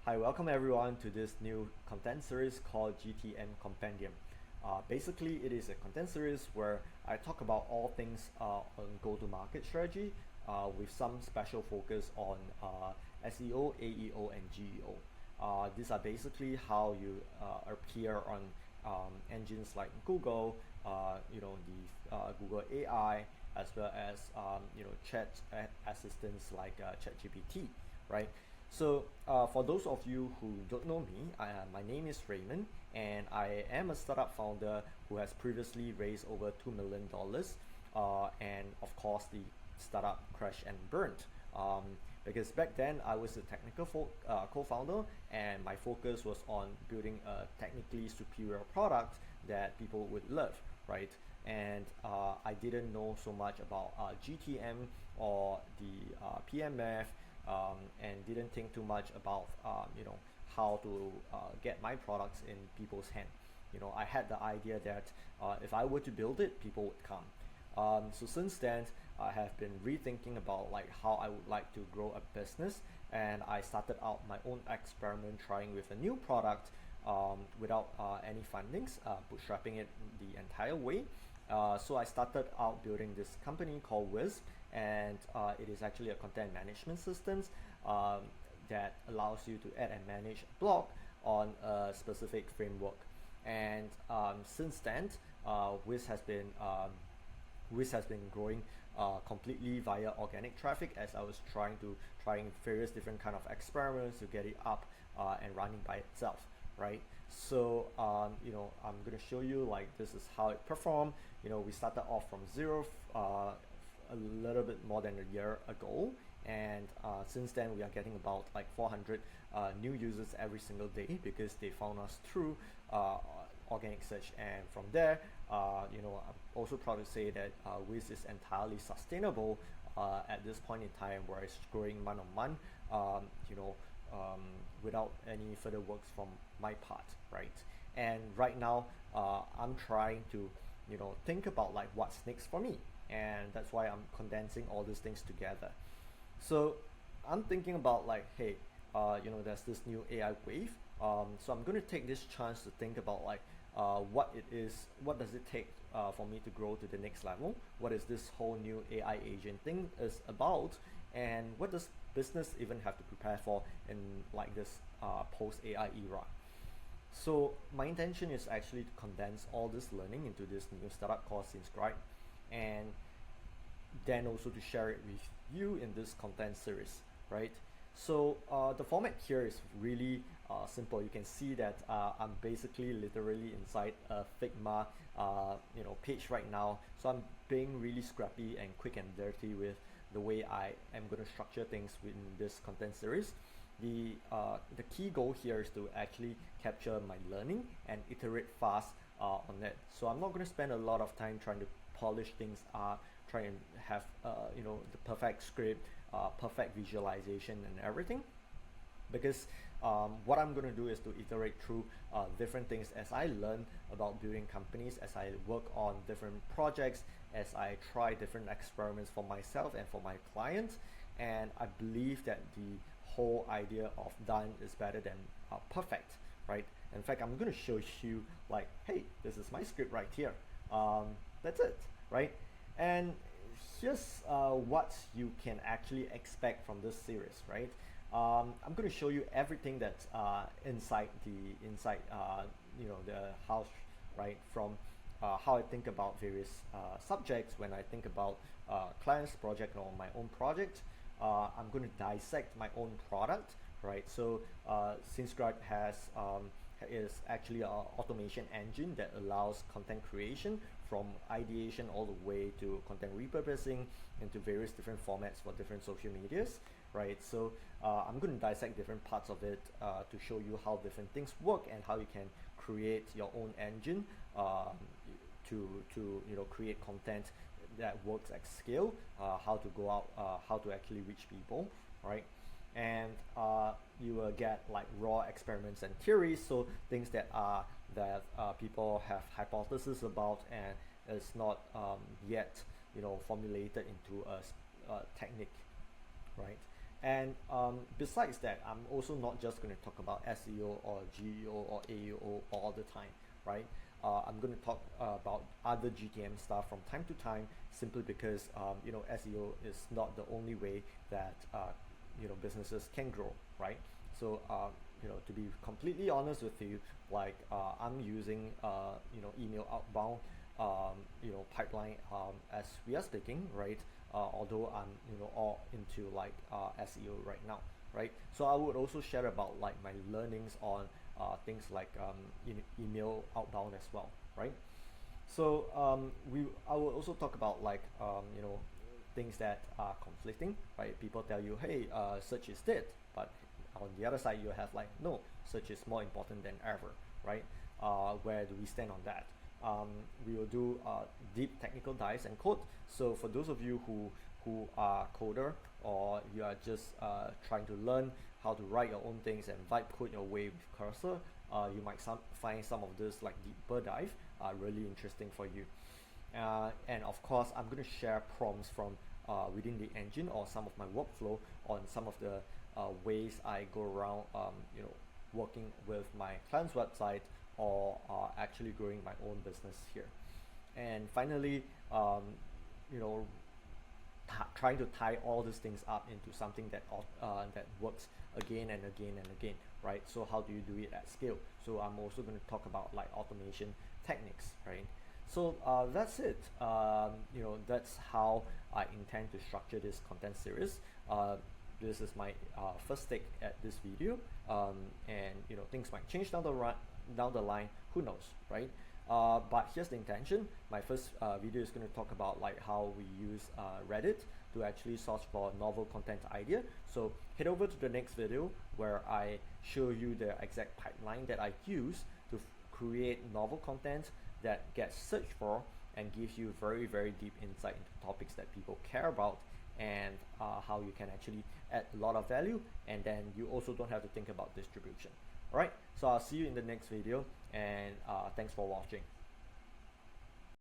Hi, welcome everyone to this new content series called GTM Compendium. Basically, it is a content series where I talk about all things on go-to-market strategy with some special focus on SEO, AEO, and GEO. These are basically how you appear on engines like Google, Google AI, as well as chat assistants like ChatGPT, right? So for those of you who don't know me, my name is Raymond, and I am a startup founder who has previously raised over $2 million, and of course the startup crashed and burned. Because back then I was a technical co-founder, and my focus was on building a technically superior product that people would love, right? And I didn't know so much about GTM or the PMF, and didn't think too much about how to get my products in people's hand. I had the idea that if I were to build it, people would come. So since then, I have been rethinking about like how I would like to grow a business, and I started out my own experiment trying with a new product without any fundings, bootstrapping it the entire way. So I started out building this company called Wisp, and it is actually a content management system that allows you to add and manage a blog on a specific framework. And since then, Wisp has been growing completely via organic traffic, as I was trying various different kind of experiments to get it up and running by itself, right? So I'm gonna show you like this is how it performed. We started off from zero a little bit more than a year ago, and since then we are getting about like 400 new users every single day because they found us through organic search. And from there, I'm also proud to say that Wiz is entirely sustainable at this point in time, where it's growing month on month, without any further works from my part, right? And right now, I'm trying to think about like what's next for me, and that's why I'm condensing all these things together. So I'm thinking about like, hey, there's this new AI wave. So I'm going to take this chance to think about like what it is, what does it take for me to grow to the next level? What is this whole new AI agent thing is about? And what does business even have to prepare for in like this post AI era? So my intention is actually to condense all this learning into this new startup called Subscribe, and then also to share it with you in this content series, right? So the format here is really simple. You can see that I'm basically literally inside a Figma page right now. So I'm being really scrappy and quick and dirty with the way I am going to structure things within this content series. The key goal here is to actually capture my learning and iterate fast on it. So I'm not going to spend a lot of time trying to polish things up, try and have the perfect script, perfect visualization and everything, because what I'm going to do is to iterate through different things as I learn about building companies, as I work on different projects, as I try different experiments for myself and for my clients. And I believe that the whole idea of done is better than perfect, right? In fact, I'm going to show you like, hey, this is my script right here. That's it, right? And here's what you can actually expect from this series, right? I'm going to show you everything that's inside the house, right? From how I think about various subjects when I think about clients project or my own project. I'm going to dissect my own product, right? So SceneScribe is actually an automation engine that allows content creation from ideation all the way to content repurposing into various different formats for different social medias, right? So I'm going to dissect different parts of it to show you how different things work and how you can create your own engine to create content that works at scale, how to go out, how to actually reach people, right? And you will get like raw experiments and theories, so things that people have hypotheses about and is not yet formulated into a technique, right? And besides that, I'm also not just going to talk about SEO or GEO or AEO all the time, right? I'm going to talk about other GTM stuff from time to time, simply because you know, SEO is not the only way that you know, businesses can grow, right? So you know, to be completely honest with you, like I'm using you know, email outbound you know, pipeline as we are speaking, right? Although I'm, you know, all into like SEO right now, right? So I would also share about like my learnings on things like email outbound as well, right? So I will also talk about like you know, things that are conflicting, right? People tell you, hey, search is dead, but on the other side you have like, no, search is more important than ever, right? Where do we stand on that? We will do deep technical dives and code. So for those of you who are coder, or you are just trying to learn how to write your own things and vibe code your way with cursor, you might find some of this like deeper dive really interesting for you. And of course, I'm going to share prompts from within the engine, or some of my workflow on some of the ways I go around you know, working with my client's website, or actually growing my own business here. And finally, you know, trying to tie all these things up into something that that works again and again and again, right? So how do you do it at scale? So I'm also going to talk about like automation techniques, right? So that's it. You know, that's how I intend to structure this content series. This is my first take at this video, and you know, things might change down the line, who knows, right? But here's the intention. My first video is going to talk about like how we use Reddit to actually source for novel content idea. So head over to the next video where I show you the exact pipeline that I use to create novel content that gets searched for and gives you very, very deep insight into topics that people care about, and how you can actually add a lot of value, and then you also don't have to think about distribution. Alright, so I'll see you in the next video, and thanks for watching.